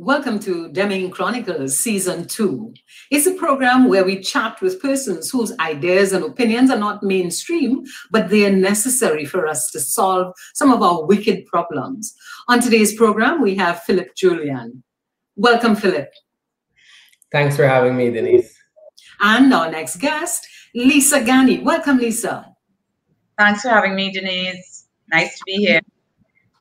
Welcome to Deming Chronicles Season 2. It's a program where we chat with persons whose ideas and opinions are not mainstream, but they are necessary for us to solve some of our wicked problems. On today's program, we have Philip Julien. Welcome, Philip. Thanks for having me, Denise. And our next guest, Lisa Ghany. Welcome, Lisa. Thanks for having me, Denise. Nice to be here.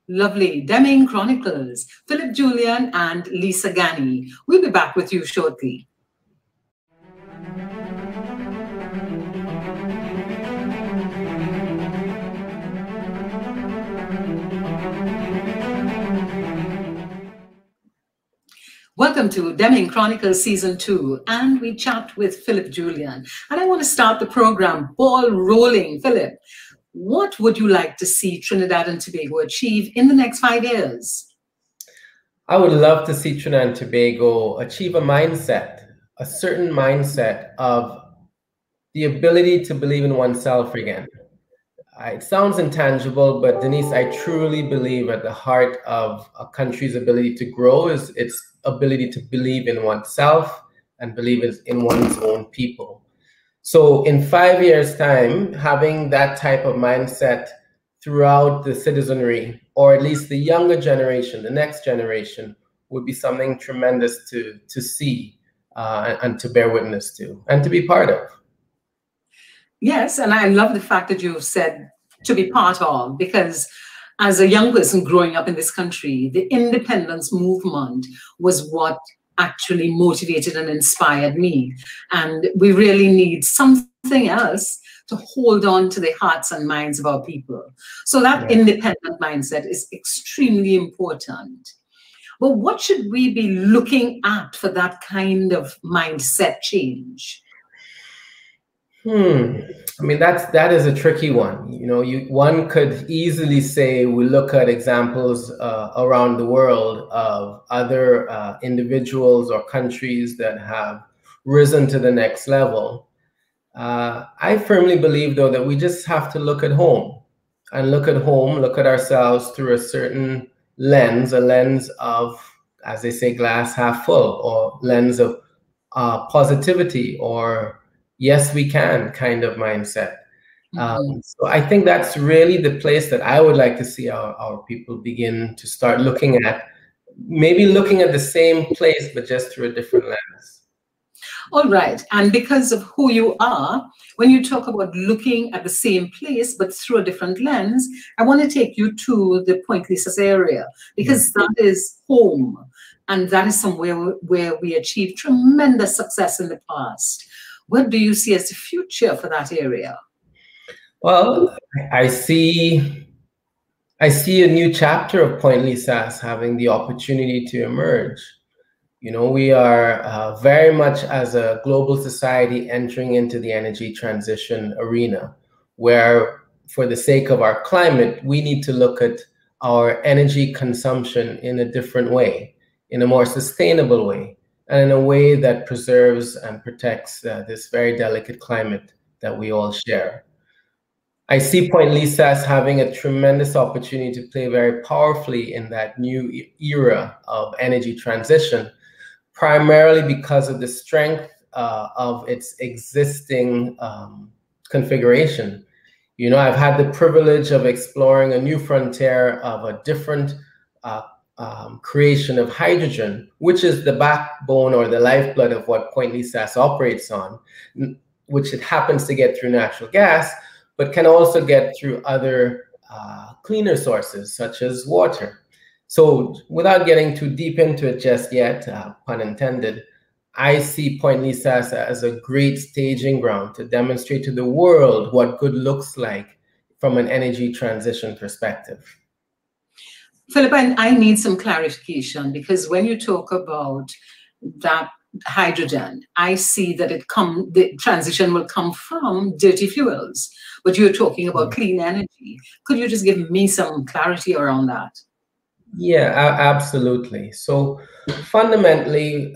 Lovely. Deming Chronicles, Philip Julien and Lisa Ghany. We'll be back with you shortly. Welcome to Deming Chronicles Season 2, and we chat with Philip Julien. And I want to start the program ball rolling. Philip, what would you like to see Trinidad and Tobago achieve in the next 5 years? I would love to see Trinidad and Tobago achieve a certain mindset of the ability to believe in oneself again. It sounds intangible, but Denise, I truly believe at the heart of a country's ability to grow is its ability to believe in oneself and believe in one's own people. So in 5 years' time, having that type of mindset throughout the citizenry, or at least the younger generation, the next generation, would be something tremendous to see and to bear witness to and to be part of. Yes, and I love the fact that you've said to be part of, because as a young person growing up in this country, the independence movement was what actually motivated and inspired me. And we really need something else to hold on to the hearts and minds of our people. So that independent mindset is extremely important. But what should we be looking at for that kind of mindset change? I mean, that is a tricky one. You know, one could easily say we look at examples around the world of other individuals or countries that have risen to the next level. I firmly believe, though, that we just have to look at home and look at ourselves through a certain lens, a lens of, as they say, glass half full, or lens of positivity, or yes, we can kind of mindset. So I think that's really the place that I would like to see our people begin to start looking at, maybe looking at the same place, but just through a different lens. All right. And because of who you are, when you talk about looking at the same place, but through a different lens, I want to take you to the Point Lisas area, because that is home. And that is somewhere where we achieved tremendous success in the past. What do you see as the future for that area? Well, I see a new chapter of Point Lisas having the opportunity to emerge. You know, we are very much as a global society entering into the energy transition arena, where for the sake of our climate, we need to look at our energy consumption in a different way, in a more sustainable way, and in a way that preserves and protects this very delicate climate that we all share. I see Point Lisas having a tremendous opportunity to play very powerfully in that new era of energy transition, primarily because of the strength of its existing configuration. You know, I've had the privilege of exploring a new frontier of a different creation of hydrogen, which is the backbone or the lifeblood of what Point Lisas operates on, which it happens to get through natural gas, but can also get through other cleaner sources, such as water. So without getting too deep into it just yet, pun intended, I see Point Lisas as a great staging ground to demonstrate to the world what good looks like from an energy transition perspective. Philip, I need some clarification, because when you talk about that hydrogen, I see that the transition will come from dirty fuels, but you're talking about clean energy. Could you just give me some clarity around that? Yeah, absolutely. So fundamentally,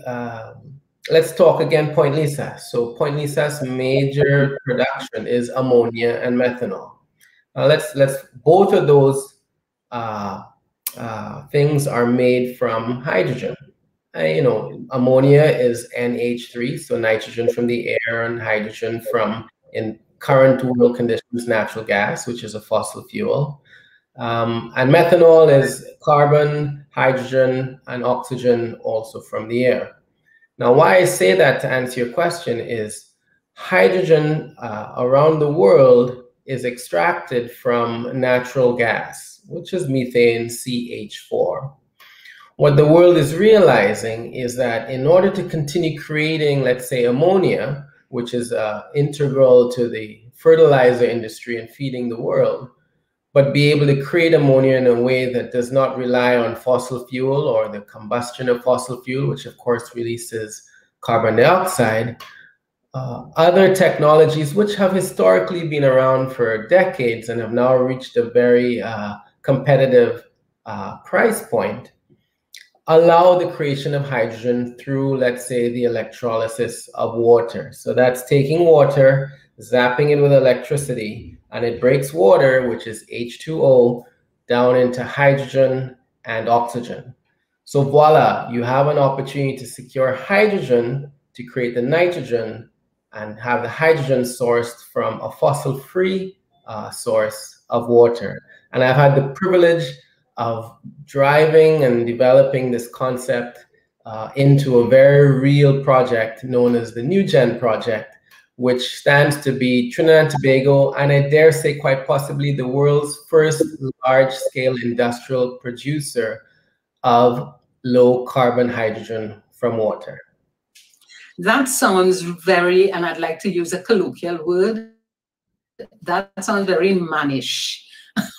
let's talk again Point Lisas. So Point Lisas' major production is ammonia and methanol. Let's both of those things are made from hydrogen. ammonia is NH3, so nitrogen from the air and hydrogen from, in current world conditions, natural gas, which is a fossil fuel. And methanol is carbon, hydrogen, and oxygen also from the air. Now, why I say that to answer your question is hydrogen around the world is extracted from natural gas, which is methane CH4. What the world is realizing is that in order to continue creating, let's say, ammonia, which is integral to the fertilizer industry and feeding the world, but be able to create ammonia in a way that does not rely on fossil fuel or the combustion of fossil fuel, which of course releases carbon dioxide, other technologies which have historically been around for decades and have now reached a very competitive price point, allow the creation of hydrogen through, let's say, the electrolysis of water. So that's taking water, zapping it with electricity, and it breaks water, which is H2O, down into hydrogen and oxygen. So voila, you have an opportunity to secure hydrogen to create the nitrogen and have the hydrogen sourced from a fossil-free source of water. And I've had the privilege of driving and developing this concept into a very real project known as the NewGen project, which stands to be Trinidad and Tobago, and I dare say quite possibly the world's first large-scale industrial producer of low-carbon hydrogen from water. That sounds very, and I'd like to use a colloquial word, that sounds very mannish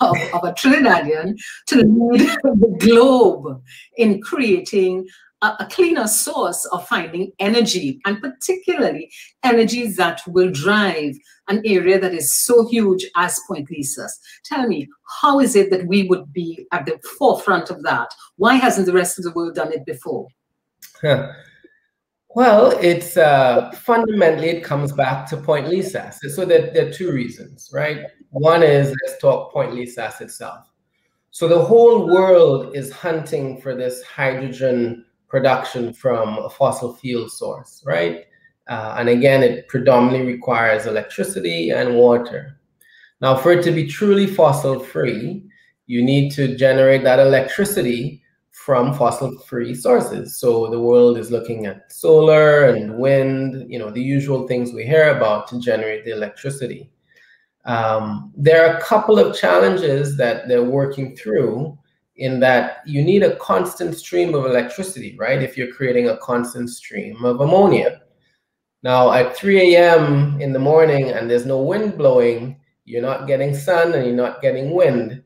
of a Trinidadian to lead the globe in creating a cleaner source of finding energy, and particularly energies that will drive an area that is so huge as Point Lisas. Tell me, how is it that we would be at the forefront of that? Why hasn't the rest of the world done it before? Well, it's fundamentally, it comes back to Point Lisas. So there are two reasons, right? One is, let's talk Point Lisas itself. So the whole world is hunting for this hydrogen production from a fossil fuel source, right? And again, it predominantly requires electricity and water. Now, for it to be truly fossil-free, you need to generate that electricity from fossil-free sources. So the world is looking at solar and wind, the usual things we hear about to generate the electricity. There are a couple of challenges that they're working through, in that you need a constant stream of electricity, right? If you're creating a constant stream of ammonia. Now, at 3 a.m. in the morning and there's no wind blowing, you're not getting sun and you're not getting wind,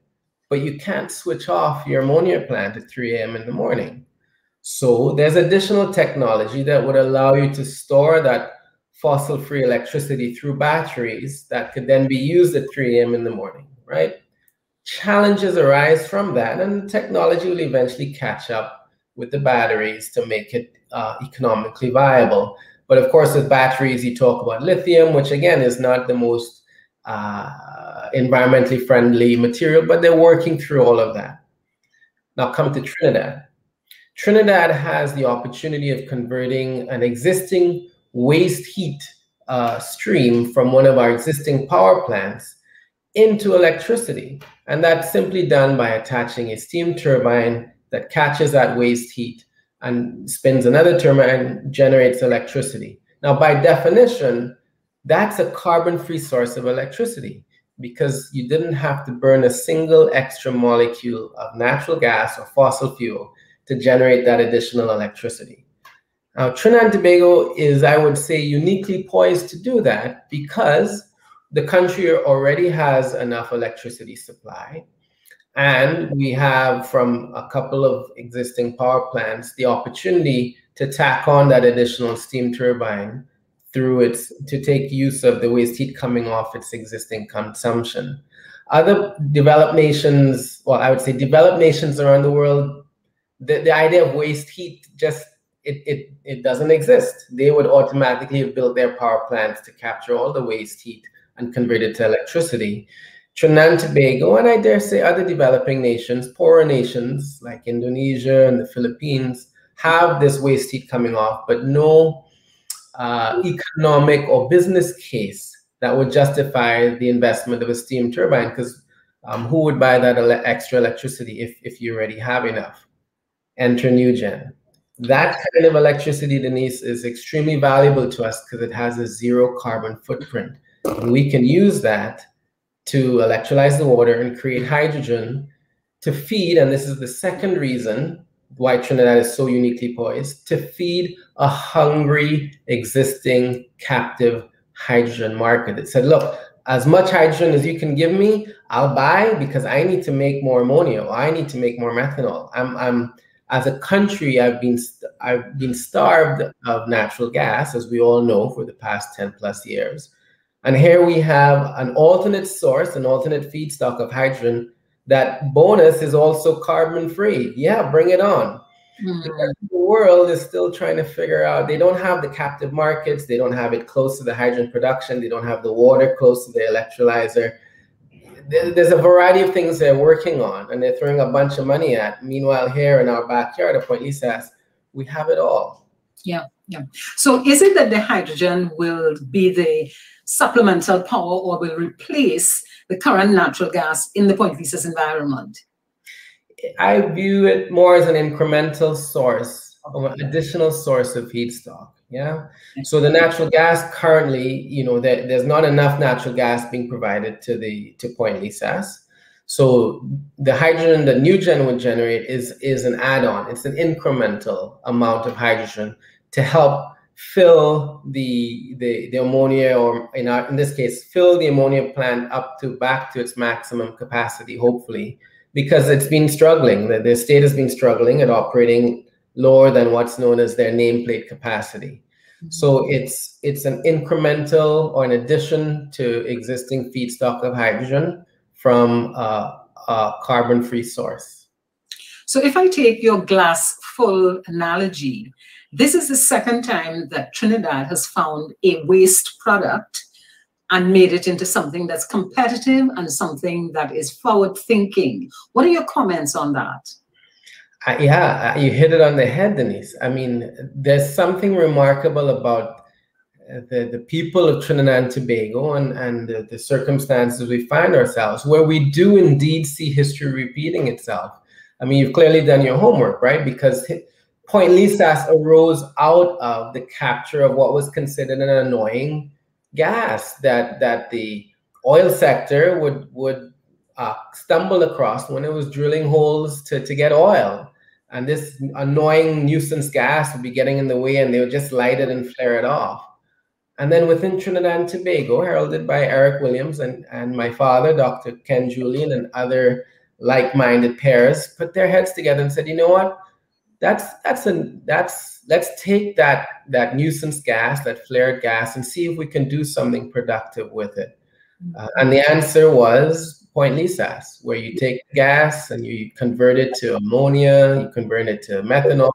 but you can't switch off your ammonia plant at 3 a.m. in the morning. So there's additional technology that would allow you to store that fossil-free electricity through batteries that could then be used at 3 a.m. in the morning, right? Challenges arise from that, and the technology will eventually catch up with the batteries to make it economically viable. But of course, with batteries, you talk about lithium, which again is not the most environmentally friendly material, but they're working through all of that. Now come to Trinidad. Trinidad has the opportunity of converting an existing waste heat stream from one of our existing power plants into electricity. And that's simply done by attaching a steam turbine that catches that waste heat and spins another turbine, generates electricity. Now, by definition, that's a carbon-free source of electricity, because you didn't have to burn a single extra molecule of natural gas or fossil fuel to generate that additional electricity. Now, Trinidad and Tobago is, I would say, uniquely poised to do that, because the country already has enough electricity supply. And we have, from a couple of existing power plants, the opportunity to tack on that additional steam turbine to take use of the waste heat coming off its existing consumption. Other developed nations, well, I would say developed nations around the world, the idea of waste heat it doesn't exist. They would automatically have built their power plants to capture all the waste heat and convert it to electricity. Trinidad and Tobago, and I dare say other developing nations, poorer nations like Indonesia and the Philippines, have this waste heat coming off, but no economic or business case that would justify the investment of a steam turbine, because who would buy that extra electricity if you already have enough? Enter NewGen. That kind of electricity, Denise, is extremely valuable to us because it has a zero carbon footprint. And we can use that to electrolyze the water and create hydrogen to feed, and this is the second reason why Trinidad is so uniquely poised, to feed a hungry, existing, captive hydrogen market. It said, look, as much hydrogen as you can give me, I'll buy, because I need to make more ammonia, or I need to make more methanol. As a country, I've been starved of natural gas, as we all know, for the past 10 plus years. And here we have an alternate source, an alternate feedstock of hydrogen. That bonus is also carbon free. Yeah, bring it on. The world is still trying to figure out, they don't have the captive markets, they don't have it close to the hydrogen production, they don't have the water close to the electrolyzer. There's a variety of things they're working on and they're throwing a bunch of money at. Meanwhile, here in our backyard at Point Lisas, we have it all. Yeah, yeah. So is it that the hydrogen will be the supplemental power or will replace the current natural gas in the Point Lisas environment? I view it more as an incremental source, or an additional source of feedstock. Yeah. So the natural gas currently, you know, there's not enough natural gas being provided to Point Lisas. So the hydrogen that NewGen would generate is an add-on. It's an incremental amount of hydrogen to help fill the ammonia, or in this case, fill the ammonia plant back to its maximum capacity, hopefully, because it's been struggling. The state has been struggling at operating lower than what's known as their nameplate capacity. So it's an incremental or an addition to existing feedstock of hydrogen from a carbon-free source. So if I take your glass full analogy, this is the second time that Trinidad has found a waste product and made it into something that's competitive and something that is forward-thinking. What are your comments on that? Yeah, you hit it on the head, Denise. I mean, there's something remarkable about the people of Trinidad and Tobago and the circumstances we find ourselves, where we do indeed see history repeating itself. I mean, you've clearly done your homework, right? Because Point Lisas arose out of the capture of what was considered an annoying gas that the oil sector would stumble across when it was drilling holes to get oil. And this annoying nuisance gas would be getting in the way, and they would just light it and flare it off. And then within Trinidad and Tobago, heralded by Eric Williams and my father, Dr. Ken Julien, and other like-minded pairs, put their heads together and said, you know what? Let's take that nuisance gas, that flared gas, and see if we can do something productive with it. And the answer was Point Lisas, where you take gas and you convert it to ammonia, you convert it to methanol.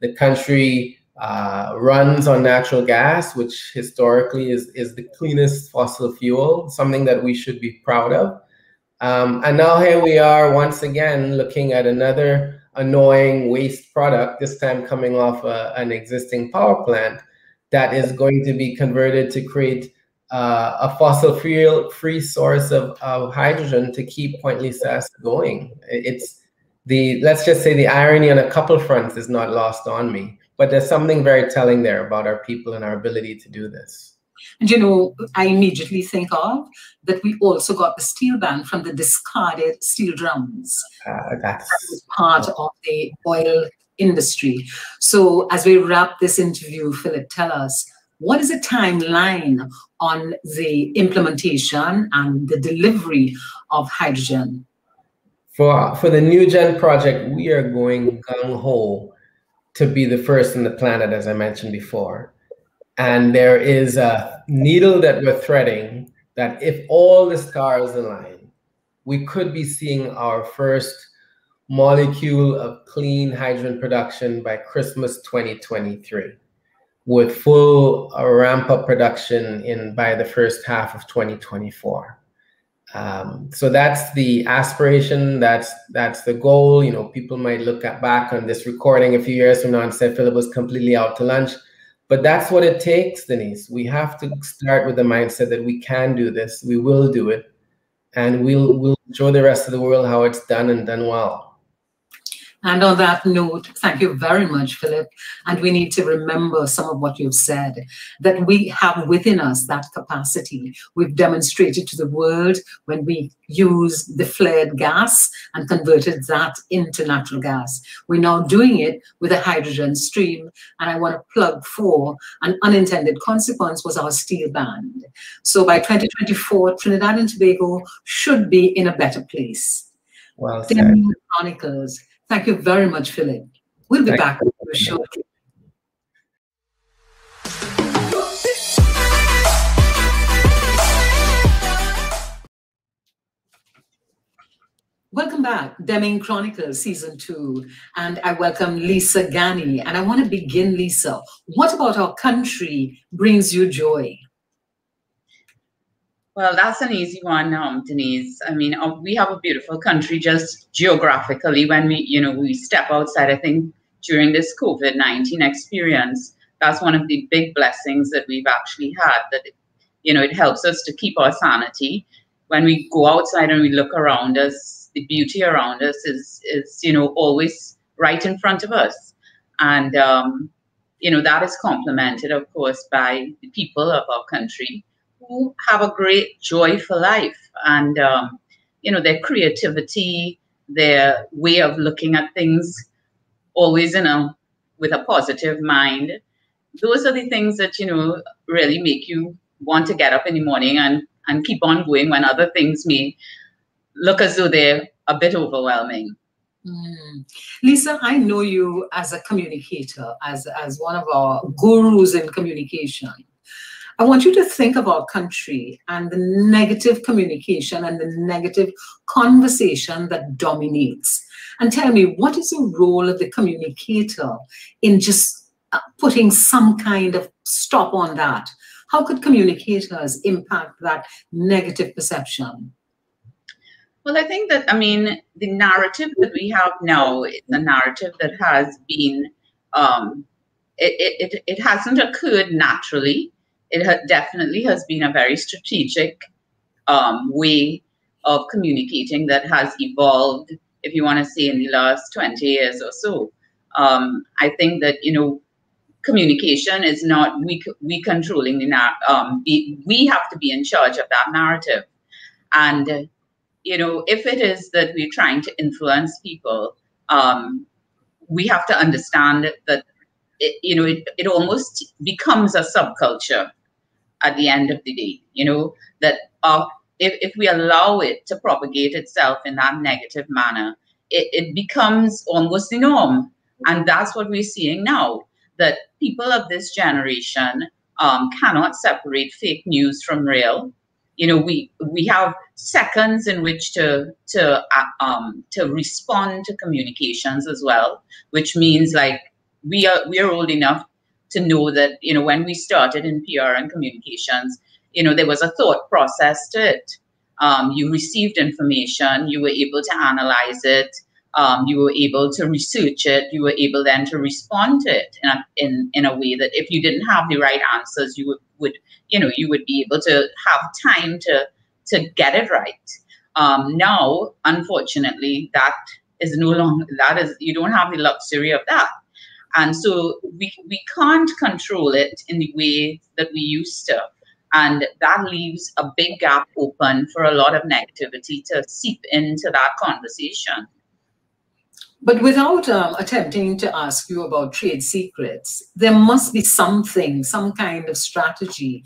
The country runs on natural gas, which historically is the cleanest fossil fuel, something that we should be proud of. And now here we are once again looking at another annoying waste product, this time coming off an existing power plant that is going to be converted to create a fossil-free source of hydrogen to keep Point Lisas going. Let's just say the irony on a couple fronts is not lost on me, but there's something very telling there about our people and our ability to do this. And you know, I immediately think of that we also got the steel ban from the discarded steel drums. That was part of the oil industry. So as we wrap this interview, Philip, tell us, what is the timeline on the implementation and the delivery of hydrogen? For the NewGen project, we are going gung-ho to be the first on the planet, as I mentioned before. And there is a needle that we're threading that if all the stars align, we could be seeing our first molecule of clean hydrogen production by Christmas 2023, with full ramp-up production by the first half of 2024. So that's the aspiration. That's the goal. You know, people might look back on this recording a few years from now and say Philip was completely out to lunch. But that's what it takes, Denise. We have to start with the mindset that we can do this. We will do it, and we'll show the rest of the world how it's done and done well. And on that note, thank you very much, Philip. And we need to remember some of what you've said, that we have within us that capacity. We've demonstrated to the world when we used the flared gas and converted that into natural gas. We're now doing it with a hydrogen stream. And I want to plug for an unintended consequence was our steel band. So by 2024, Trinidad and Tobago should be in a better place. Well said. Chronicles. Thank you very much, Philip. We'll be back with you shortly. Welcome back, Deming Chronicles Season 2, and I welcome Lisa Ghany. And I want to begin, Lisa. What about our country brings you joy? Well, that's an easy one, Denise. I mean, we have a beautiful country just geographically. When we step outside, I think during this COVID-19 experience, that's one of the big blessings that we've actually had, that, it helps us to keep our sanity. When we go outside and we look around us, the beauty around us is always right in front of us. And, that is complemented, of course, by the people of our country, who have a great joy for life, and their creativity, their way of looking at things, always with a positive mind. Those are the things that really make you want to get up in the morning and keep on going when other things may look as though they're a bit overwhelming. Lisa, I know you as a communicator, as one of our gurus in communication. I want you to think of our country and the negative communication and the negative conversation that dominates. And tell me, what is the role of the communicator in just putting some kind of stop on that? How could communicators impact that negative perception? Well, I think that, the narrative that we have now is a narrative that has been, it hasn't occurred naturally. It definitely has been a very strategic way of communicating that has evolved, if you want to say, in the last 20 years or so. I think that, communication is not we controlling the narrative. We have to be in charge of that narrative. And, if it is that we're trying to influence people, we have to understand that, it almost becomes a subculture at the end of the day, that if we allow it to propagate itself in that negative manner, it becomes almost the norm. And that's what we're seeing now, that people of this generation cannot separate fake news from real. We have seconds in which to respond to communications as well, which means like we are old enough to know that, when we started in PR and communications, there was a thought process to it. You received information, you were able to analyze it, you were able to research it, you were able then to respond to it in a way that if you didn't have the right answers, you would be able to have time to get it right. Now, unfortunately, that is no longer, you don't have the luxury of that. And so we can't control it in the way that we used to. And that leaves a big gap open for a lot of negativity to seep into that conversation. But without attempting to ask you about trade secrets, there must be something, some kind of strategy,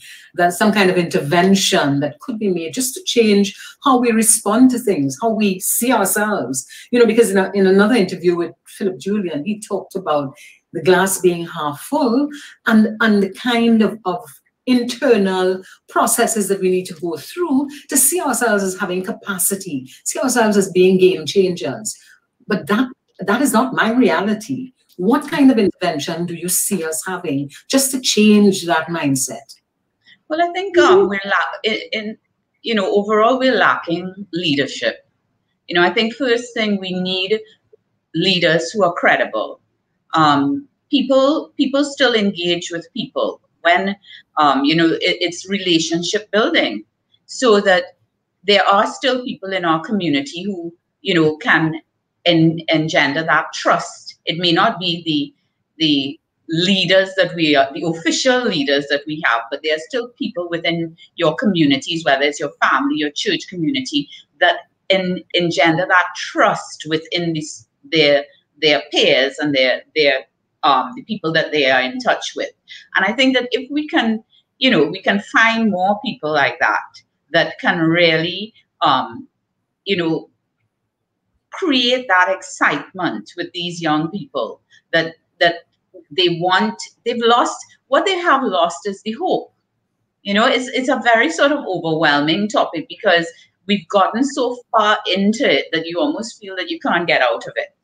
some kind of intervention that could be made just to change how we respond to things, how we see ourselves. Because in another interview with Philip Julien, he talked about the glass being half full and the kind of internal processes that we need to go through to see ourselves as having capacity, see ourselves as being game changers. But that is not my reality. What kind of intervention do you see us having just to change that mindset? Well, I think overall we're lacking leadership. I think first thing, we need leaders who are credible. People still engage with people when it's relationship building, so that there are still people in our community who can engender that trust. It may not be the leaders that we are, the official leaders that we have, but there are still people within your communities, whether it's your family, your church community, that engender that trust within their peers and their the people that they are in touch with. And I think that if we can, we can find more people like that can really, create that excitement with these young people, that they've lost, what they have lost is the hope. It's a very sort of overwhelming topic, because we've gotten so far into it that you almost feel that you can't get out of it.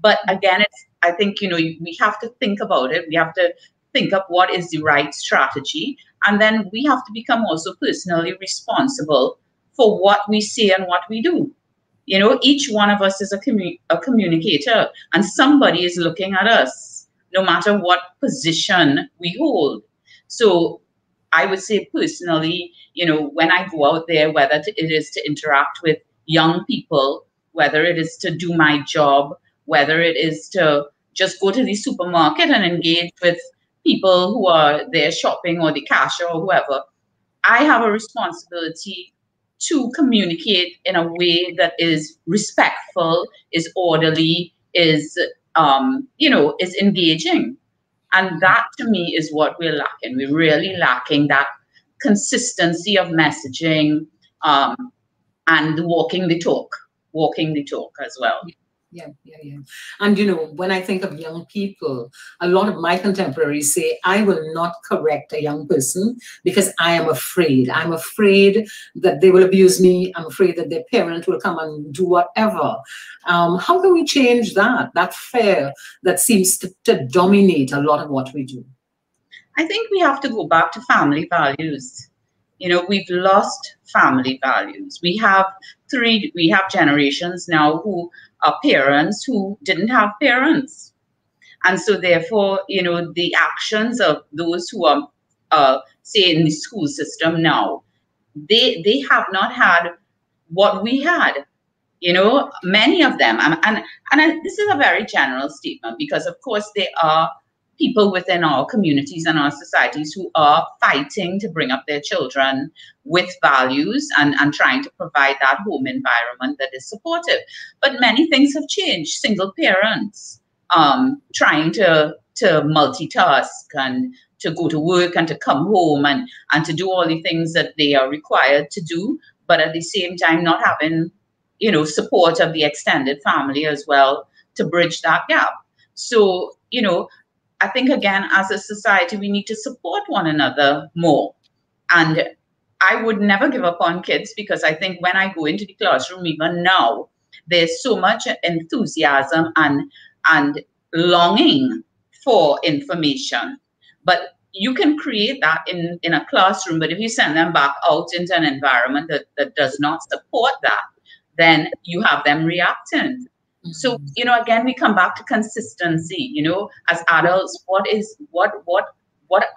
But again, I think, we have to think about it. We have to think up what is the right strategy. And then we have to become also personally responsible for what we say and what we do. Each one of us is a communicator, and somebody is looking at us, no matter what position we hold. So I would say personally, when I go out there, whether it is to interact with young people, whether it is to do my job, whether it is to just go to the supermarket and engage with people who are there shopping, or the cashier or whoever, I have a responsibility to communicate in a way that is respectful, is orderly, is engaging. And that, to me, is what we're lacking. We're really lacking that consistency of messaging, and walking the talk as well. Yeah. And, when I think of young people, a lot of my contemporaries say, I will not correct a young person because I am afraid. I'm afraid that they will abuse me. I'm afraid that their parent will come and do whatever. How can we change that fear that seems to dominate a lot of what we do? I think we have to go back to family values. We've lost family values. We have generations now who are parents who didn't have parents. And so therefore, the actions of those who are, say, in the school system now, they have not had what we had. Many of them, and this is a very general statement, because of course there are people within our communities and our societies who are fighting to bring up their children with values and trying to provide that home environment that is supportive. But many things have changed. Single parents, trying to multitask and to go to work and to come home and to do all the things that they are required to do, but at the same time not having, support of the extended family as well to bridge that gap. So, I think, again, as a society, we need to support one another more. And I would never give up on kids, because I think when I go into the classroom, even now, there's so much enthusiasm and longing for information. But you can create that in a classroom, but if you send them back out into an environment that does not support that, then you have them reacting. So, again, we come back to consistency, as adults, what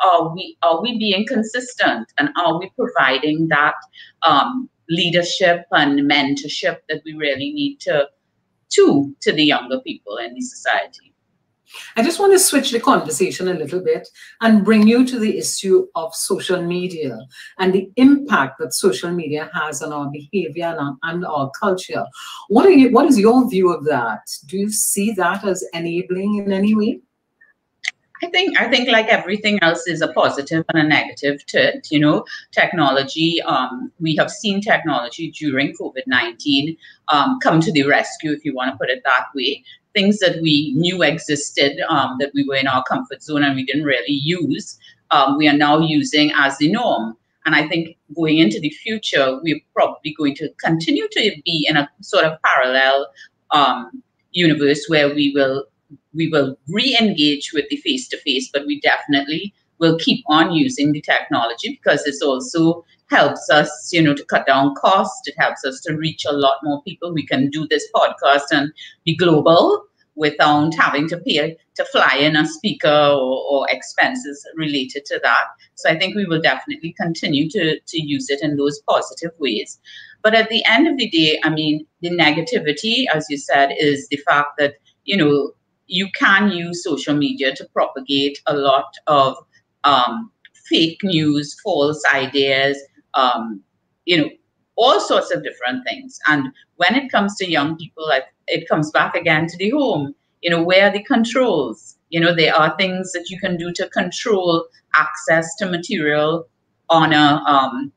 are we being consistent, and are we providing that leadership and mentorship that we really need to the younger people in the society? I just want to switch the conversation a little bit and bring you to the issue of social media and the impact that social media has on our behavior and our culture. What is your view of that? Do you see that as enabling in any way? I think like everything else is a positive and a negative to it. Technology, we have seen technology during COVID-19 come to the rescue, if you want to put it that way. Things that we knew existed, that we were in our comfort zone and we didn't really use, we are now using as the norm. And I think going into the future, we're probably going to continue to be in a sort of parallel universe where we will re-engage with the face-to-face, but we definitely will keep on using the technology, because this also helps us, you know, to cut down costs. It helps us to reach a lot more people. We can do this podcast and be global without having to pay to fly in a speaker or expenses related to that. So I think we will definitely continue to use it in those positive ways. But at the end of the day, I mean, the negativity, as you said, is the fact that, you know, you can use social media to propagate a lot of fake news, false ideas, you know, all sorts of different things. And when it comes to young people, it comes back again to the home. You know, where are the controls? You know, there are things that you can do to control access to material on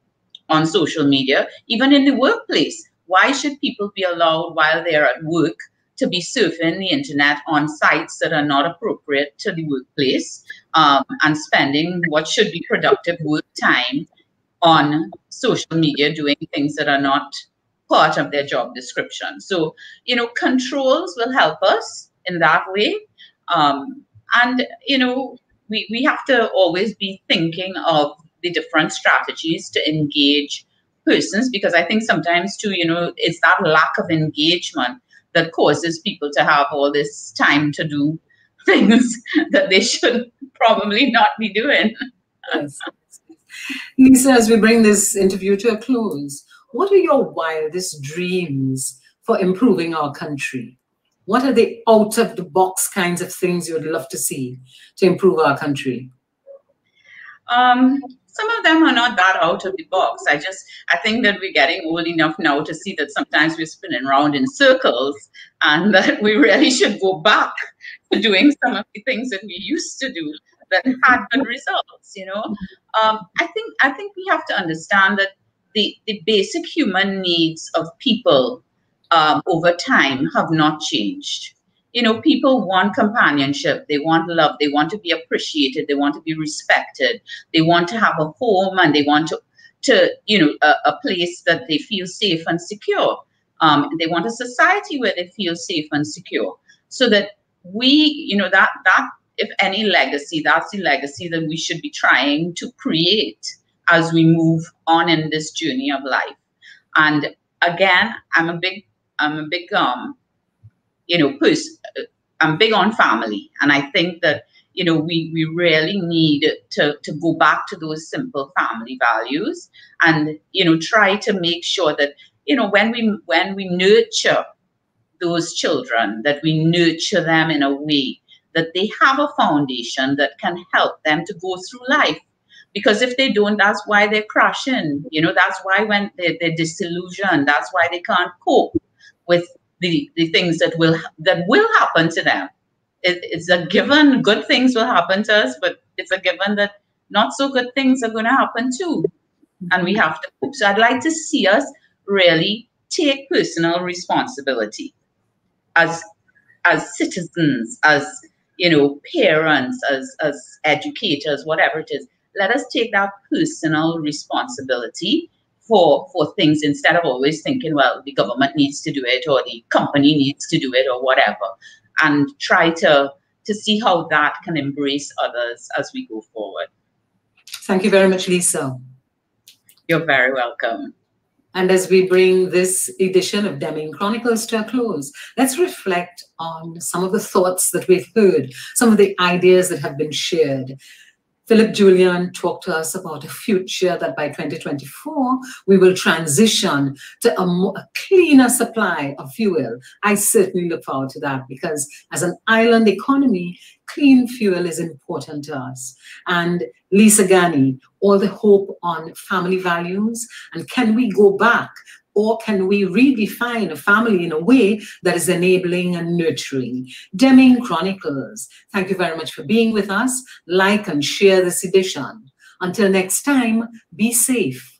social media, even in the workplace. Why should people be allowed while they're at work to be surfing the internet on sites that are not appropriate to the workplace, and spending what should be productive work time on social media doing things that are not part of their job description? So, you know, controls will help us in that way. And, you know, we have to always be thinking of the different strategies to engage persons, because I think sometimes too, you know, it's that lack of engagement that causes people to have all this time to do things that they should probably not be doing. Yes. Lisa, as we bring this interview to a close, what are your wildest dreams for improving our country? What are the out-of-the-box kinds of things you would love to see to improve our country? Some of them are not that out of the box. I think that we're getting old enough now to see that sometimes we're spinning around in circles, and that we really should go back to doing some of the things that we used to do that had good results, you know. I think we have to understand that the basic human needs of people over time have not changed. You know, people want companionship, they want love, they want to be appreciated, they want to be respected, they want to have a home, and they want to you know, a place that they feel safe and secure. They want a society where they feel safe and secure. So that we, you know, that if any legacy, that's the legacy that we should be trying to create as we move on in this journey of life. And again, I'm big you know, I'm big on family, and I think that, you know, we really need to go back to those simple family values, and, you know, try to make sure that, you know, when we nurture those children, that we nurture them in a way that they have a foundation that can help them to go through life. Because if they don't, that's why they're crashing. You know, that's why when they're disillusioned, that's why they can't cope with the things that will happen to them. It's a given good things will happen to us, but it's a given that not so good things are going to happen too. And we have to cope. So I'd like to see us really take personal responsibility as citizens, as, you know, parents, as educators, whatever it is. Let us take that personal responsibility for things, instead of always thinking, well, the government needs to do it, or the company needs to do it, or whatever, and try to see how that can embrace others as we go forward. Thank you very much, Lisa. You're very welcome. And as we bring this edition of Deming Chronicles to a close, let's reflect on some of the thoughts that we've heard, some of the ideas that have been shared. Philip Julien talked to us about a future that by 2024, we will transition to a cleaner supply of fuel. I certainly look forward to that, because as an island economy, clean fuel is important to us. And Lisa Ghany, all the hope on family values, and can we go back, or can we redefine a family in a way that is enabling and nurturing? Deming Chronicles, thank you very much for being with us. Like and share this edition. Until next time, be safe.